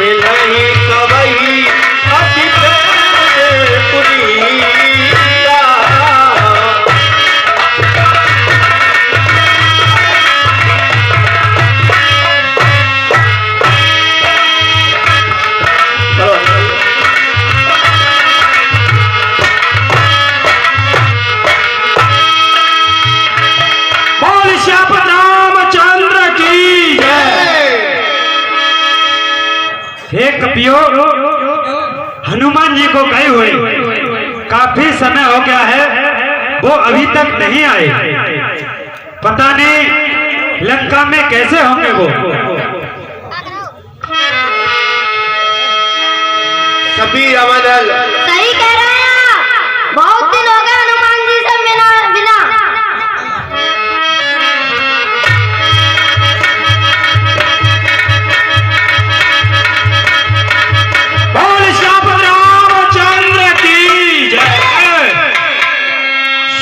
मिलही कवई अति पुरीता। हे कपियो, हनुमान जी को गए हुए काफी समय हो गया है, वो अभी तक नहीं आए। पता नहीं लंका में कैसे होंगे वो। कबीर अमदल सही कह रहे हैं, बहुत दिन हो गए हनुमान जी से मिला बिना।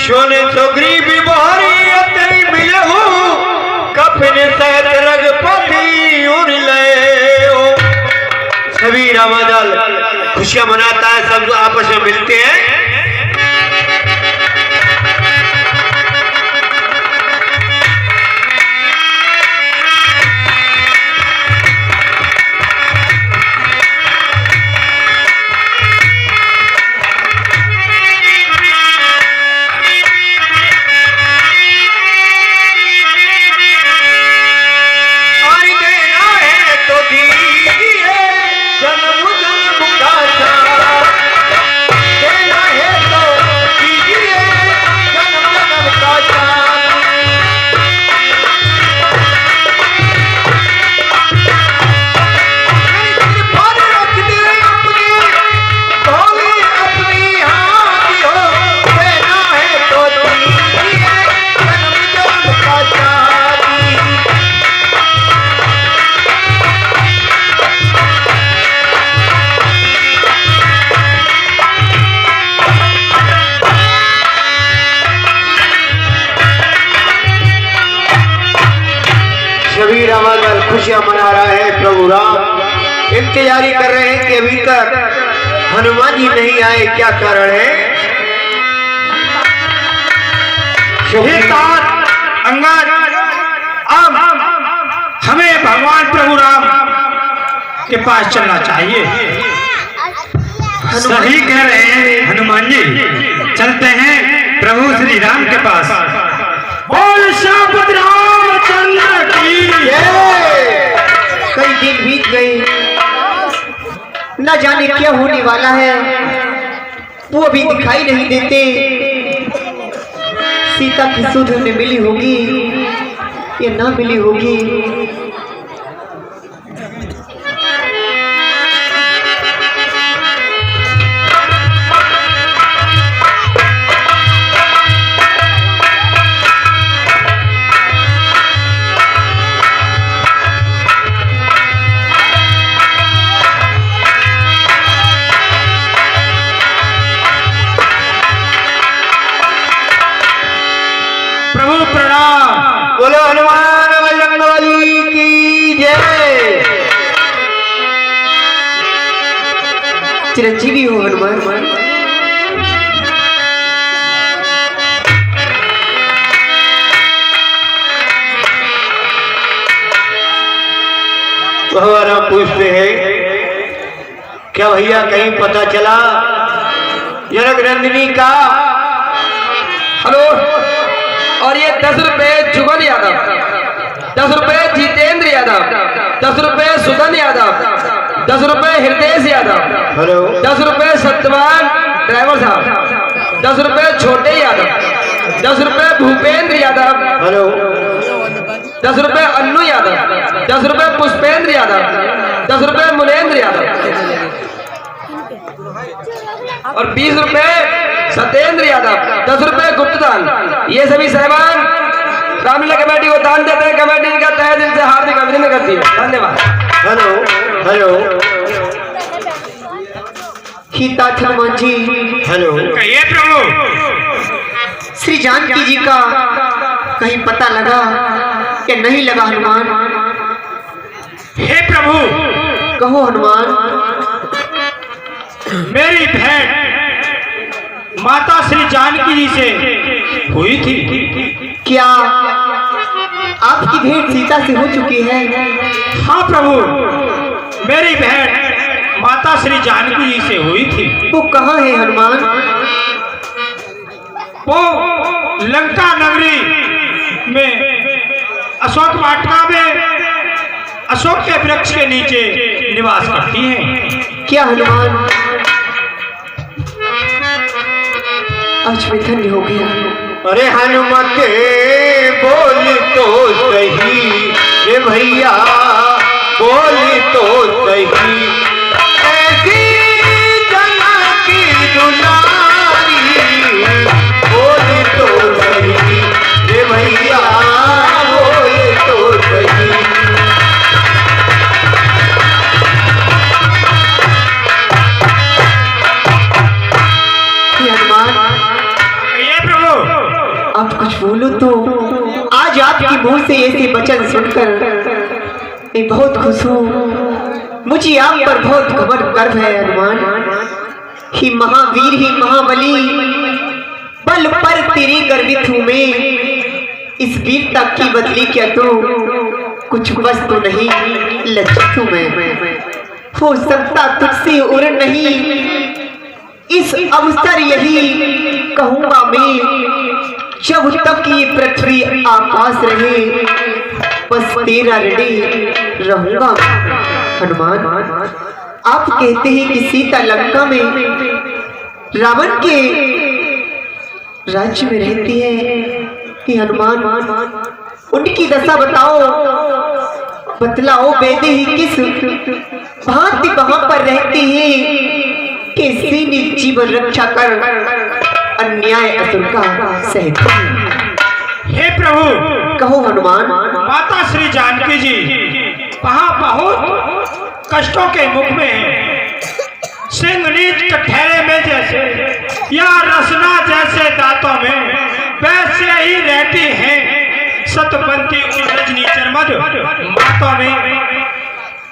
सोने सुग्रीव बिहारी अतई मिलहु कफन सहित रघुपति उड़ ले। सभी रामादल खुशियां मनाता है, सब आपस में मिलते हैं। सभी रामादल खुशियां मना रहा है। प्रभु राम इंतजारी कर रहे हैं कि अभी तक हनुमान जी नहीं आए, क्या कारण है। अंगद, अब हमें भगवान प्रभु राम के पास चलना चाहिए। सही कह रहे हैं हनुमान जी, चलते हैं प्रभु श्री राम के पास। बोल श्यामपति रामचंद्र की जय। कई दिन बीत गए, न जाने क्या होने वाला है, वो अभी दिखाई नहीं देते। सीता की सुध उन्हें मिली होगी या ना मिली होगी। प्रभु प्रणाम। बोलो हनुमान बजरंगबली की जय। चिरंजीवी हो हनुमान। भगवान पूछते हैं, क्या भैया कहीं पता चला जनक नंदिनी का? हेलो, और ये 10 रुपए जुगल यादव, 10 रुपए जितेंद्र यादव, 10 रुपए सुदन यादव, 10 रुपए हृदय यादव, हेलो, 10 रुपए सत्यवान ड्राइवर साहब, 10 रुपए छोटे यादव, 10 रुपए भूपेंद्र यादव, हेलो, 10 रुपए अन्नू यादव, 10 रुपए पुष्पेंद्र यादव, 10 रुपए मुनेन्द्र यादव और 20 रुपए सत्येंद्र यादव, 10 रुपए गुप्तदान। ये सभी साहिबान रामलीला कमेटी को दान देते हैं। कमेटी का तहे दिल से हार्दिक अभिनंदन करती है। धन्यवाद। हेलो, हेलो, हितार्थ हनुमान जी। हेलो, कहिए प्रभु। श्री जानकी जी का कहीं पता लगा या नहीं लगा हनुमान? हे प्रभु, कहो हनुमान। मेरी भेंट माता श्री जानकी जी से हुई थी। क्या आपकी भेंट सीता से हो चुकी है? हाँ प्रभु, मेरी भेंट माता श्री जानकी जी से हुई थी। वो कहाँ है हनुमान? वो लंका नगरी में अशोक वाटिका में अशोक के वृक्ष के नीचे निवास करती हैं। क्या हनुमान, आज मैं धन्य हो गया। अरे हनुमत बोल तो सही, ये भैया बोल तो सही, ऐसी जगह की दुलारी, बोल तो सही, ये भैया बोल तो सही। आप कुछ बोलो तो। आज आपकी मुंह से ऐसे वचन सुनकर मैं बहुत खुश हूँ। मुझे आप पर बहुत गर्व है हनुमान। ही महावीर ही महाबली, बल पर तेरे गर्वित हूँ मैं। इस वीरता की बदली क्या तो कुछ बस तो नहीं, लज्जित हूँ मैं। हो सकता तुझसे और नहीं, इस अवसर यही कहूँगा मैं, जब तक ये पृथ्वी आकाश रहे, बस तेरा ऋणी रहूंगा। हनुमान, आप कहते हैं कि सीता लंका में रावण के राज्य में रहती है कि हनुमान, उनकी दशा बताओ, बतलाओ। बेदे ही किस भांति वहां पर रहते हैं, कैसे जीवन रक्षा कर अन्याय असुर का सहती है। हे प्रभु, कहो हनुमान। माता श्री जानकी जी वहाँ बहुत कष्टों के मुख में है। सिंह नीच कठहरे में जैसे या रसना जैसे दांतों में वैसे ही रहती हैं। सतबंती रजनी चरमद मातों में।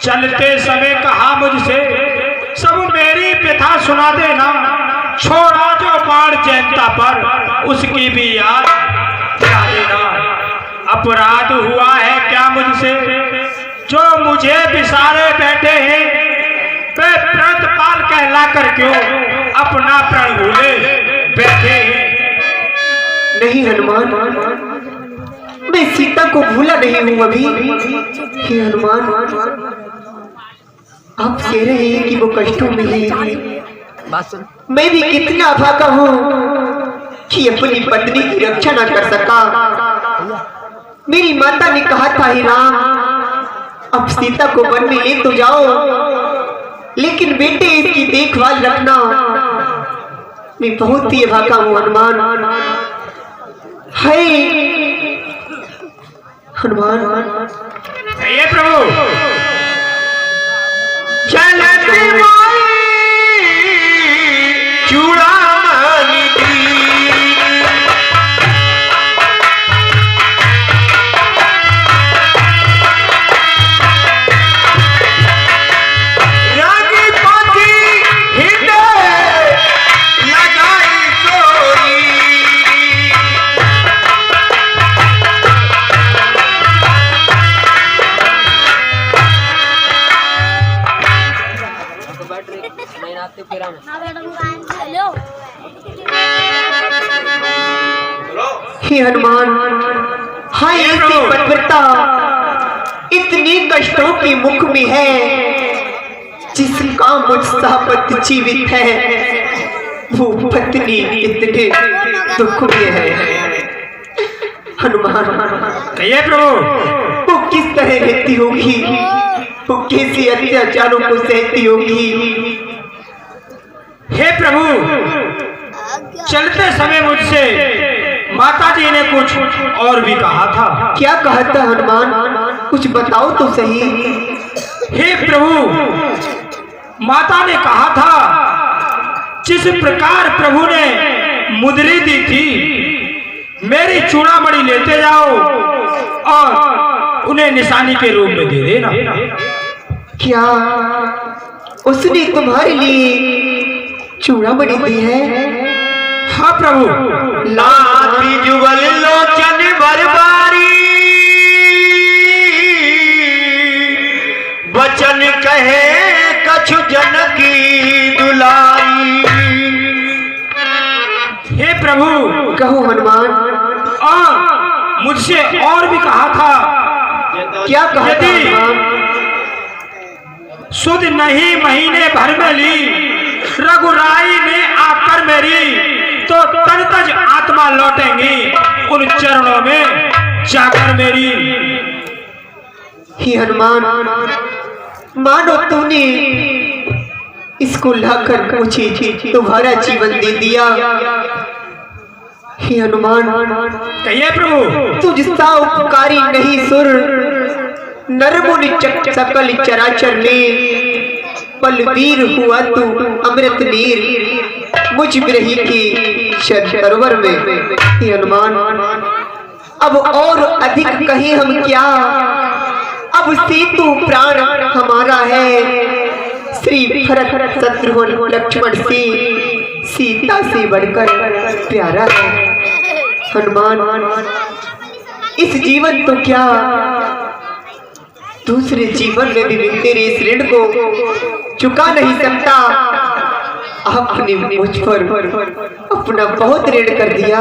चलते समय कहा मुझसे, सब मेरी व्यथा सुना देना, छोड़ा जो बाण जैनता पर उसकी भी याद दिला देना। अपराध हुआ है क्या मुझसे, जो मुझे बिसारे बैठे हैं, वे प्रतिपाल कहला कर क्यों अपना प्रण भूले बैठे हैं। नहीं हनुमान, मैं सीता को भूला नहीं हूँ अभी। हे हनुमान, आप कह रहे हैं कि वो कष्टों में है। मैं भी कितना अभागा हूँ कि अपनी पत्नी की रक्षा न कर सका। मेरी माता ने कहा था, ही राम, अब सीता को वन में ले तो जाओ, लेकिन बेटे इसकी देखभाल रखना। मैं बहुत ही अभागा हूँ हनुमान। है हनुमान। ये प्रभु, चलती माई चूड़ामणि दी, रागी पाती हृदय लगाई सोई। हे हनुमान, हाय ऐसी पतिव्रता इतनी कष्टों के मुख में है, जिसका मुझसा पति जीवित है, वो पत्नी इतने दुख में है। हनुमान, ये प्रभु, वो किस तरह रहती होगी, वो कैसे अत्याचारों को सहती होगी। हे प्रभु, चलते समय मुझसे माता जी ने कुछ और भी कहा था। क्या कहा था हनुमान, कुछ बताओ तो सही। हे प्रभु, माता ने कहा था, जिस प्रकार प्रभु ने मुद्री दी थी, मेरी चूड़ामणि लेते जाओ और उन्हें निशानी के रूप में दे देना। क्या उसने तुम्हारे लिए चूड़ामणि दी है? हाँ प्रभु। लाती जुगल लोचन बरबारी, वचन कहे कछु जन की दुलारी। हे प्रभु, कहो हनुमान। और मुझसे और भी कहा था, क्या कहा था यदि हनुमान? सुध नहीं महीने भर में ली रघुराई ने आकर मेरी, तो तन तज आत्मा लौटेंगी उन चरणों में जाकर मेरी। ही हनुमान, मानो तूने इसको लाकर मुझे तुम्हारा जीवन दे दिया। हे हनुमान, कहिए प्रभु। तू जिसका उपकारी नहीं सुर, नरमुनि सकल चराचर में, बलवीर हुआ तू अमृत नीर, मुझ बिरही की सरोवर में। हे हनुमान, अब और अधिक कहीं हम क्या, अब से तू प्राण हमारा है। श्री भरत शत्रुघ्न लक्ष्मण से, सीता से बढ़कर प्यारा है। हनुमान, इस जीवन तो क्या, दूसरे जीवन में भी तेरे इस ऋण को चुका नहीं सकता। आपने मुझ पर अपना बहुत ऋण कर दिया।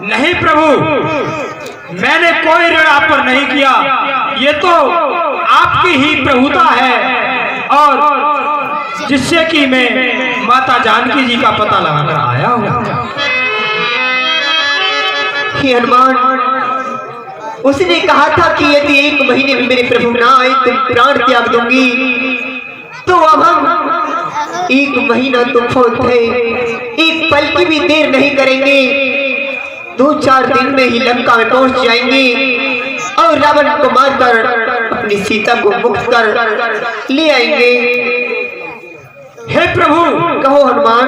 नहीं प्रभु, मैंने कोई ऋण आप पर नहीं किया, ये तो आपकी ही प्रभुता है, और जिससे कि मैं माता जानकी जी का पता लगाकर आया हूँ। हे हनुमान, उसने कहा था कि यदि 1 महीने में मेरे प्रभु ना आए तो प्राण त्याग दूंगी। तो अब हम 1 महीना तो बहुत है, एक पल की भी देर नहीं करेंगे। 2-4 दिन में ही लंका में पहुंच जाएंगे और रावण को मारकर अपनी सीता को मुक्त कर ले आएंगे। हे प्रभु, कहो हनुमान।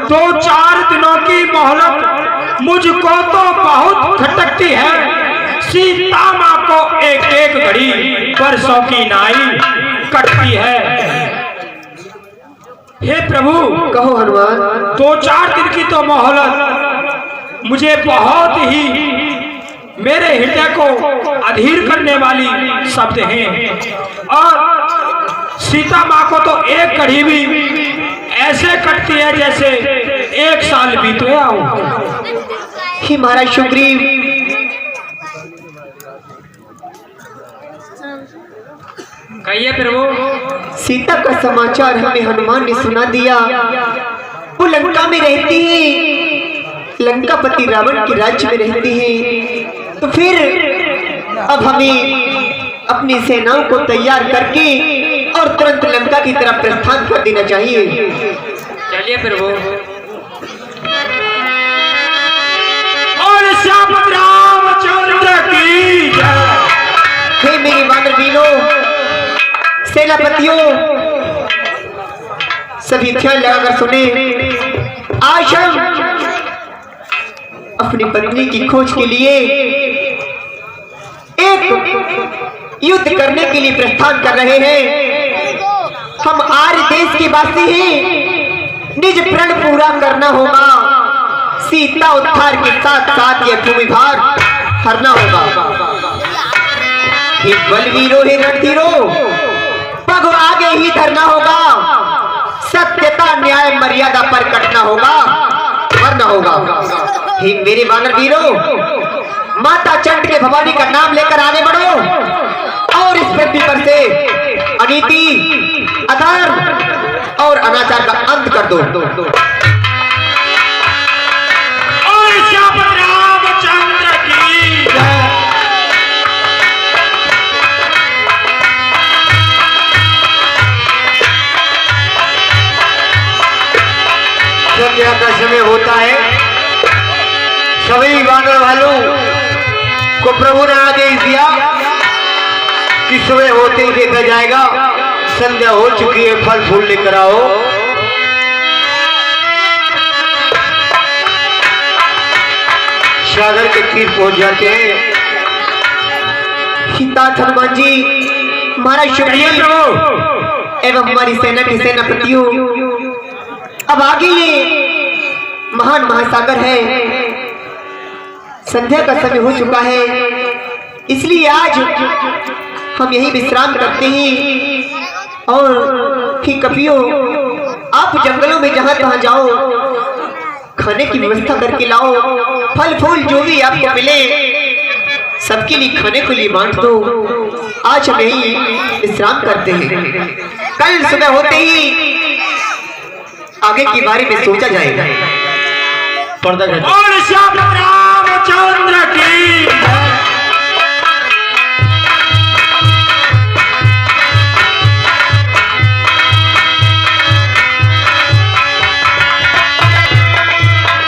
2-4 दिनों की मोहलत मुझको तो बहुत खटकती है। सीता माँ को एक एक घड़ी परसों की नाई कटती है। हे प्रभु, कहो हनुमान। 2-4 दिन की तो मोहलत मुझे बहुत ही मेरे हृदय को अधीर करने वाली शब्द हैं, और सीता माँ को तो एक घड़ी भी ऐसे कटती है जैसे 1 साल बीत गया हो। ही महाराज सुग्रीव, कहिए प्रभु। सीता का समाचार हमें हनुमान ने सुना दिया। वो लंका में रहती है, लंकापति रावण के राज्य में रहती है। तो फिर अब हमें अपनी सेनाओं को तैयार करके और तुरंत लंका की तरफ प्रस्थान कर देना चाहिए। चलिए प्रभु। और श्यामपति रामचंद्र की जय। हे मेरे वानर वीरों, सेनापतियों, सभी ध्यान लगाकर सुने। आज हम अपनी पत्नी की खोज के लिए एक युद्ध करने के लिए प्रस्थान कर रहे हैं। हम आर्य देश के वासी हैं, निज प्रण पूरा करना होगा। सीता उद्धार के साथ साथ यह भूमि भार हरना होगा। हे बलवीरों, हे रणधीरों, पग आगे ही धरना होगा। सत्यता न्याय मर्यादा पर कटना होगा, मरना होगा। हे मेरे वानर वीरों, माता चंड के भवानी का नाम लेकर आगे बढ़ो और इस पृथ्वी पर से अनीति, अधर्म और अनाचार का अंत कर दो। और श्यामपति रामचंद्र की जय। संध्या का समय होता है। सभी वानर वालों को प्रभु ने आदेश दिया कि सुबह होते ही देखा जाएगा। संध्या हो चुकी है, फल फूल लेकर आओ। सागर के तीर पहुंच जाते हैं। हिता हनुमान जी, महाराज शुक्रिया एवं हमारी सेना के सेनापतियों। अब आगे ये महान महासागर है, संध्या का समय हो चुका है, इसलिए आज हम यही विश्राम करते हैं। और फिर कपियों, आप जंगलों में जहां तहां जाओ, खाने की व्यवस्था करके लाओ, फल फूल जो भी आपको मिले सबके लिए खाने के लिए बांट दो। आज हम यही विश्राम करते हैं, कल सुबह होते ही आगे के बारे में सोचा जाएगा। पर्दा और श्याम रामचंद्र की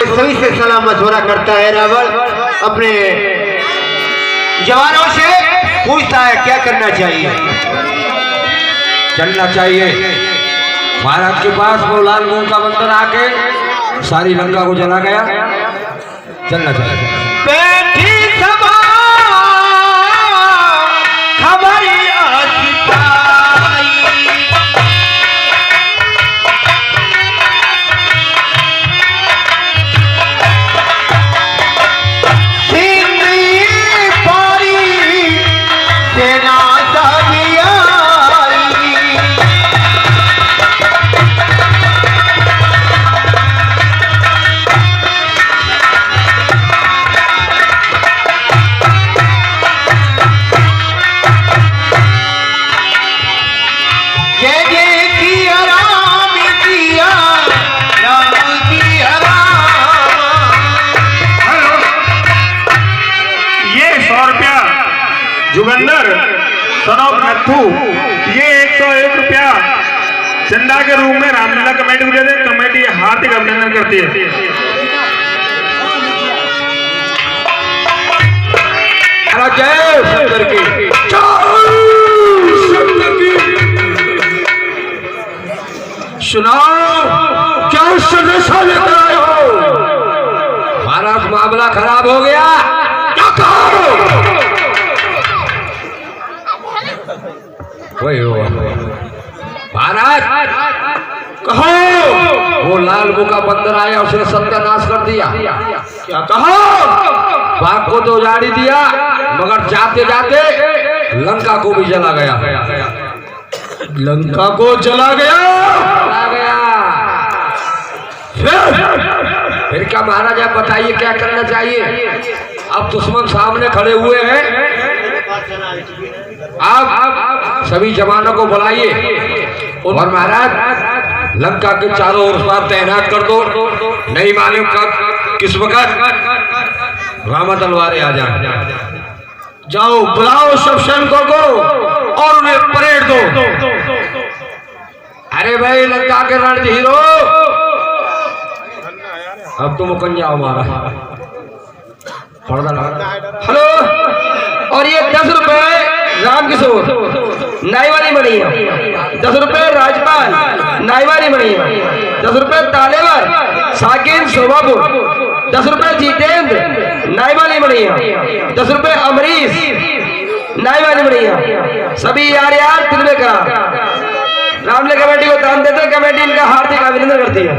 सभी से सलाम मशवरा करता है रावण, अपने जवानों से पूछता है क्या करना चाहिए। चलना चाहिए महाराज के पास। वो लाल मुंह का बंदर आके सारी लंका को जला गया। चलना चाहिए। बैठी सभा हमारी जुगंदर सनौब नत्थू, ये 101 रुपया चंदा के रूप में रामलीला कमेटी को दे दे। कमेटी हार्दिक अभिनंदन करती है। जय शंकर की, सुनाओ क्या संदेशा लेकर आए हो? महाराज मामला खराब हो गया, क्या कहो? वही हो महाराज, कहो। वो लाल मुंह का बंदर आया, उसने सत्यानाश कर दिया। क्या कहो? बाग को तो उजाड़ी दिया, मगर जाते जाते लंका को भी जला गया। लंका को जला गया, जला गया। फिर क्या महाराज आप बताइए क्या करना चाहिए? अब दुश्मन सामने खड़े हुए हैं, आप सभी जवानों को बुलाइए और महाराज लंका के चारों ओर पर तैनात कर दो। नहीं मालूम कब किस वक्त रामा तलवारें आ जाए। जाओ बुलाओ सब सैनिकों को और उन्हें परेड दो। अरे भाई लंका के रणधीरो, अब तुम मुकन जाओ हमारा पर्दा लगा। हेलो, और ये 10 रुपए राम किशोर नाई वाली मणि है, 10 रुपए राजपाल नाई वाली मणि है, 10 रुपए तालेवर साकिन शोभापुर, 10 रुपए जितेंद्र नाई वाली मणि है, 10 रुपए अमरीश नाई वाली मणि है। सभी यार तिलवे करा रामले कमेटी को दान देते, कमेटी इनका हार्दिक अभिनंदन करती है।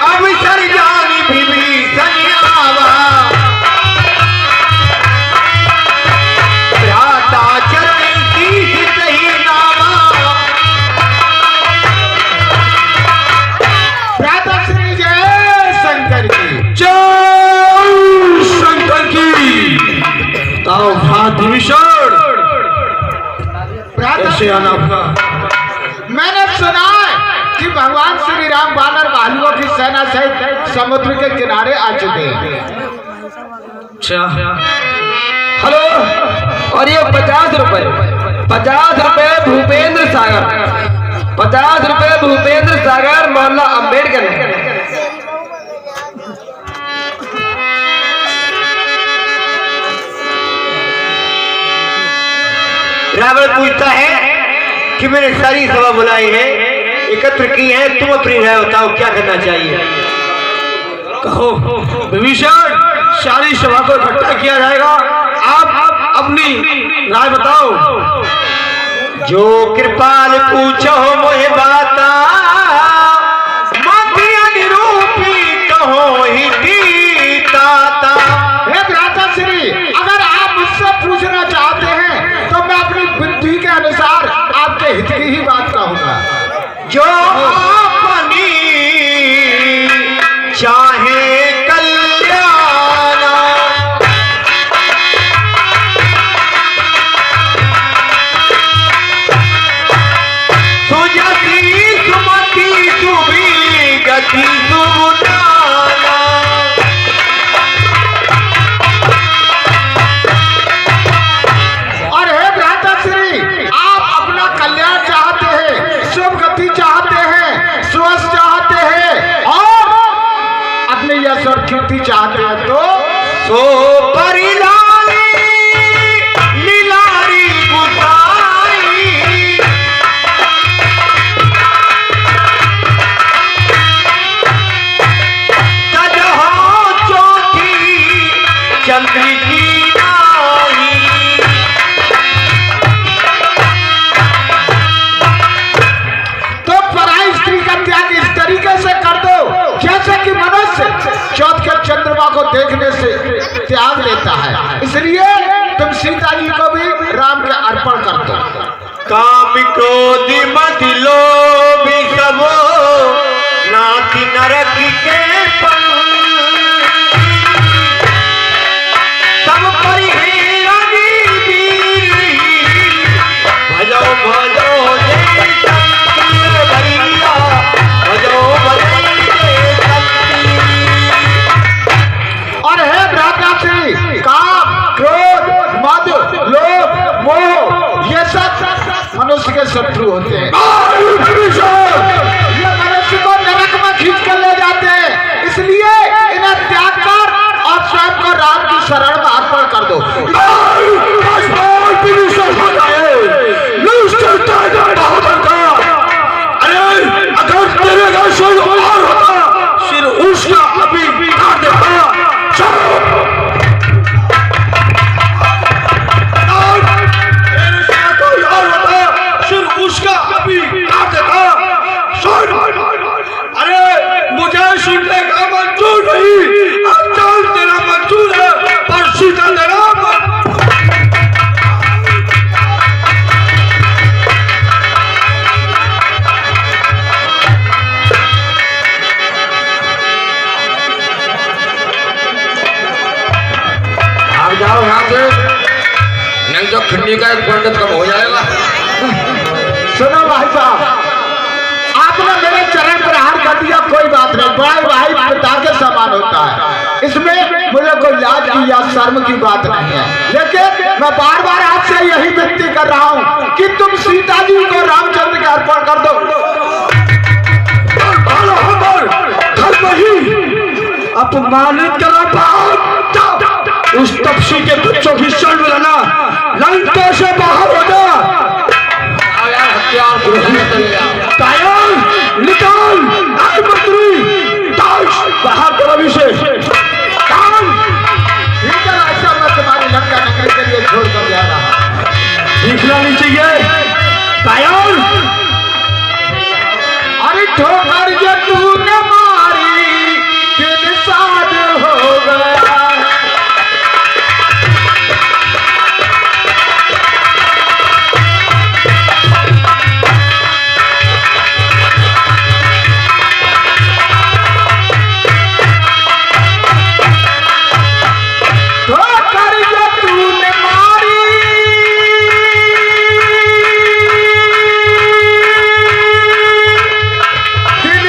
अब सरजानी भी सनियावा मैंने सुना है कि भगवान श्री राम वानर भालुओं की सेना सहित समुद्र के किनारे आ चुके हैं। हेलो, और ये 50 रुपए भूपेंद्र सागर, 50 रुपए भूपेंद्र सागर मोहल्ला अम्बेडकर। रावण पूछता है कि मैंने सारी सभा बुलाई है, एकत्र की है, तुम अपनी राय बताओ क्या करना चाहिए। कहो विभीषण, सारी सभा को इकट्ठा किया जाएगा, आप अपनी राय बताओ। जो कृपाल पूछो मोहे बाता मातिया निरूपी कहो ही ताता। हे भ्राताश्री, अगर आप मुझसे पूछना चाहते हैं तो मैं अपनी बुद्धि के अनुसार आपके हित की ही बात कहूंगा। जो अपनी चाहे कल्याण सुजती सुमति सुबी गति सुनाना। और हे भ्राताश्री, आप अपना कल्याण चाहते हैं, शुभ गति चाहते हैं, स्वस्थ चाहते हैं और अपने यश और कीर्ति चाहते हैं तो सो परिलाली लीलारी गुसाई तजहो चौथी चंद्र की नाही। तो पराई स्त्री का त्याग इस तरीके से कर दो जैसे कि मनुष्य चौथ के चंद्रमा को देखने से त्याग लेता है। इसलिए तुम सीता जी को भी राम के अर्पण कर दो। काम क्रोध मत लोभ सबो नाति नरक के पंग सब परिहेरानी वीर भजो भजो जय शक्ति भैया भजो भजो जय शक्ति। और हे भ्राताश्री, काम क्रोध मद लोभ मोह ये सब मनुष्य के शत्रु होते हैं। ये मनुष्य को नरक में खींच कर ले जाते हैं। इसलिए इन्हें त्याग कर और स्वयं को राम की शरण में अर्पण कर दो। सिर उसका अभी काट देता। उसका अभी काट देता। अरे मुझे सुनने का मंजूर नहीं, अचाल तेरा मंजूर है पर सीता तेरा आप जाओ यहाँ से, नहीं तो खंडी का एक पंडित कम हो जाएगा। सुनो भाई साहब, आपने मेरे चरण प्रहार कर दिया, कोई बात नहीं, भाई भाई पिता के समान होता है, इसमें मुझे कोई लाज की या शर्म की बात नहीं है। लेकिन मैं बार बार आपसे यही विनती कर रहा हूँ कि तुम सीता जी को रामचंद्र के अर्पण कर दो। अपमानित करा उस तपसी के बच्चों की शरण में रहना, लंका से बाहर हो जा। कायल निकाल मंत्री बाहर करो अभी से। ठीक है, ऐसा मैं तुम्हारी लंका नगरी के लिए छोड़ कर जा रहा। दिखना नहीं चाहिए कायल। अरे ठोकर जो तूने मारी दिल साध हो गया। दिल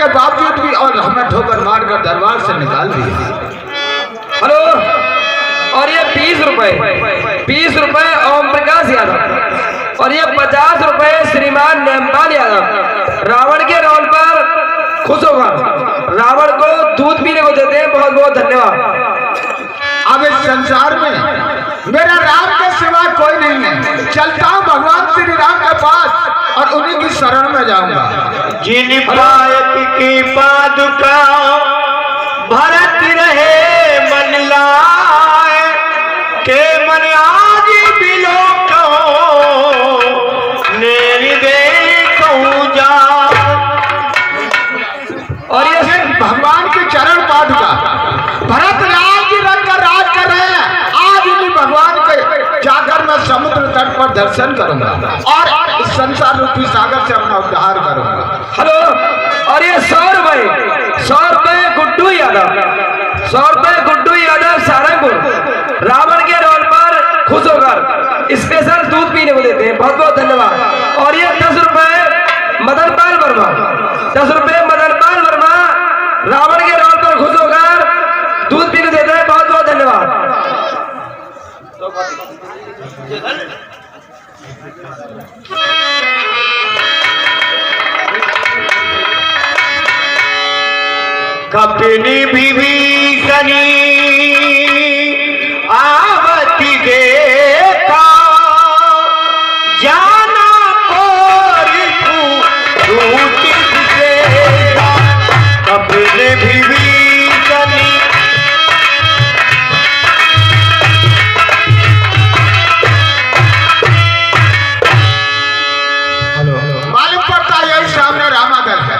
के बावजूद भी और हमें ठोकर मारकर दरबार से निकाल दिया। हेलो, और ये 20 रुपए ओम प्रकाश यादव, और ये 50 रुपए श्रीमान नेमपाल यादव। रावण के रोल पर खुश होकर रावण को दूध पीने को देते हैं। बहुत बहुत धन्यवाद। अब इस संसार में मेरा राम के सिवा कोई नहीं है। चलता हूँ भगवान श्री राम के पास और उन्हीं की शरण में जाऊंगा। जिन पायक की पादुका भरत रहे मन लाए के मन आज बिलो कहूँ जा। और ये भगवान के चरण पादुका भरत लाल जी रंग कर राज कर रहे हैं। आज भी भगवान के जाकर मैं समुद्र तट पर दर्शन करूंगा और इस संसार रूपी सागर से अपना उद्धार करूंगा। हेलो, और ये 100 रुपए गुड्डू यादव, 100 रुपए गुड्डू यादव सारंगपुर। रावण के रोल पर खुश होकर स्पेशल दूध पीने को देते हैं। बहुत बहुत धन्यवाद। और ये 10 रुपए मदनपाल वर्मा, 10 रुपए मदनपाल वर्मा रावण के रोल पर खुश होकर दूध पीने देते हैं। बहुत बहुत धन्यवाद। कपिनी विभीषणी आवती देखा जाना कोरी दूती दिखेगा। कपिनी विभीषणी मालूम पड़ता है यही सामने रामादल है।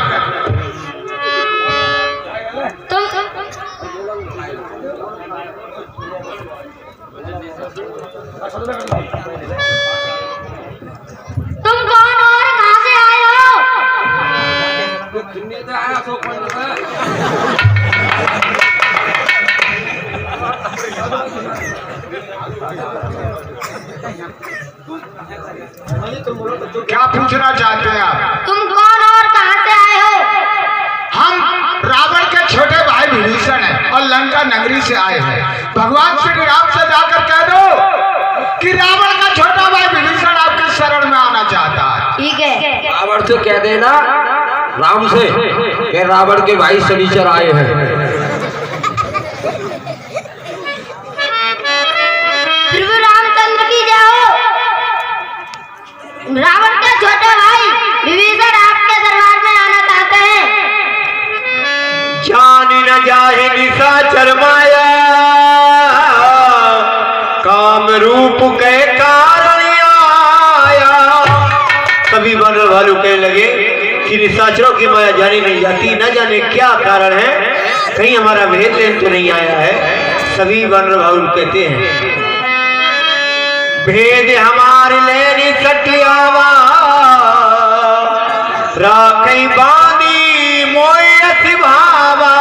तुम कौन और कहां से आए हो? क्या पूछना चाहते हैं आप? तुम कौन और कहां से आए हो? हम रावण के छोटे भाई विभीषण हैं और लंका नगरी से आए हैं। भगवान श्री राम से जाकर कह दो कि रावण का छोटा भाई विभीषण आपके शरण में आना चाहता है। ठीक है। रावण से कह देना राम से कि रावण के भाई शनिचर आए हैं। प्रभु रामचंद्र की जय हो। रावण के छोटे भाई विभीषण आपके दरबार में आना चाहते हैं। जान न जाहे निशाचर माया काम रूप के कारण आया। सभी वन भालू कहने लगे कि निशाचरों की माया जानी नहीं जाती, न जाने क्या कारण है, कहीं हमारा भेद लेन तो नहीं आया है। सभी वन भालू कहते हैं भेद हमारे लेनी सटियावा राखई बांधी मोयत भावा।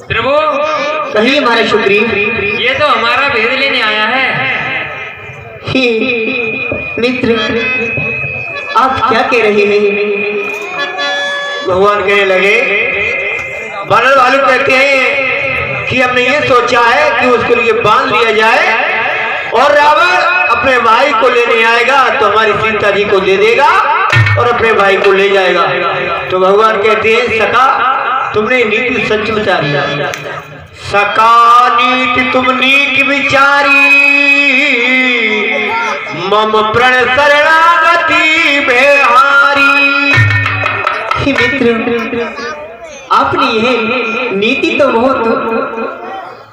प्रभु, कहिए हमारे सुग्रीव। ये तो हमारा भेद लेने आया है। हे मित्र, आप क्या कह रहे हैं? भगवान कहने लगे, बानर भालू कहते हैं कि हमने ये सोचा है कि उसके लिए बांध लिया जाए और रावण अपने भाई को लेने आएगा तो हमारी सीता जी को दे देगा और अपने भाई को ले जाएगा। तो भगवान कहते हैं सका तुमने नीति सच विचारी, सका नीति तुम नीक विचारी, मम प्रण शरणागति बेहारी। हे मित्र, आपने यह नीति तो बहुत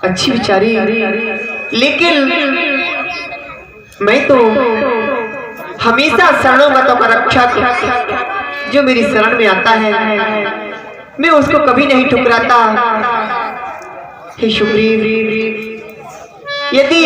अच्छी विचारी, लेकिन मैं तो हमेशा शरणोगतों का रक्षक, जो मेरी शरण में आता है मैं उसको कभी नहीं ठुकराता। हे सुग्रीव, यदि